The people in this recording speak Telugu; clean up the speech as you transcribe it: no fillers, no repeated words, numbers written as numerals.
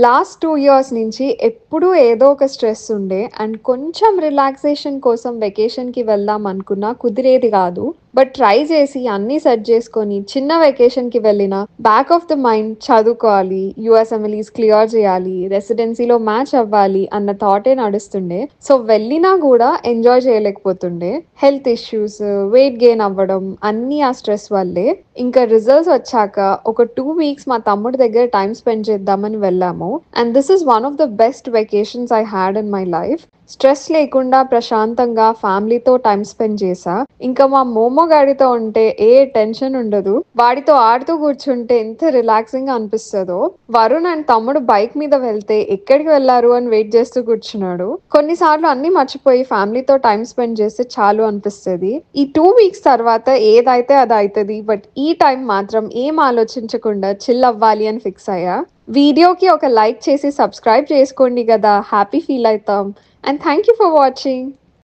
లాస్ట్ 2 ఇయర్స్ నుంచి ఎప్పుడూ ఏదో ఒక స్ట్రెస్ ఉండే. అండ్ కొంచెం రిలాక్సేషన్ కోసం వెకేషన్‌కి వెళ్దాం అనుకున్నా కుదిరేది గాదు. బట్ ట్రై చేసి అన్నీ సెట్ చేసుకొని చిన్న వెకేషన్‌కి వెళ్ళిన బ్యాక్ ఆఫ్ ద మైండ్ చదువుకోవాలి, యూఎస్ఎంఎల్ఈస్ క్లియర్ చేయాలి, రెసిడెన్సీలో మ్యాచ్ అవ్వాలి అన్న థాటే నడుస్తుండే. సో వెళ్ళినా గూడా ఎంజాయ్ చేయలేకపోతుండే. హెల్త్ ఇష్యూస్, వెయిట్ గెయిన్ అవ్వడం అన్నీ ఆ స్ట్రెస్ వల్లే. ఇంకా రిజల్ట్స్ వచ్చాక ఒక 2 వీక్స్ మా తమ్ముడి దగ్గర టైమ్ స్పెండ్ చేద్దామని వెళ్ళాము. And this is one of the best vacations I had in my life. Stress లేకుండా ప్రశాంతంగా ఫ్యామిలీతో టైం స్పెండ్ చేశా. ఇంకా మా మోమో గాడితో ఉంటే ఏ టెన్షన్ ఉండదు. వాడితో ఆడుతూ కూర్చుంటే ఎంత రిలాక్సింగ్ గా అనిపిస్తుందో. వరుణ్ అండ్ తమ్ముడు బైక్ మీద వెళ్తే ఎక్కడికి వెళ్లారు అని వెయిట్ చేస్తూ కూర్చున్నాడు. కొన్నిసార్లు అన్ని మర్చిపోయి ఫ్యామిలీతో టైం స్పెండ్ చేస్తే చాలు అనిపిస్తుంది. ఈ 2 వీక్స్ తర్వాత ఏదైతే అది అవుతుంది. బట్ ఈ టైం మాత్రం ఏం ఆలోచించకుండా చిల్ అవ్వాలి అని ఫిక్స్ అయ్యా. వీడియోకి ఒక లైక్ చేసి సబ్స్క్రైబ్ చేసుకోండి కదా, హ్యాపీ ఫీల్ అవుతాం. And thank you for watching.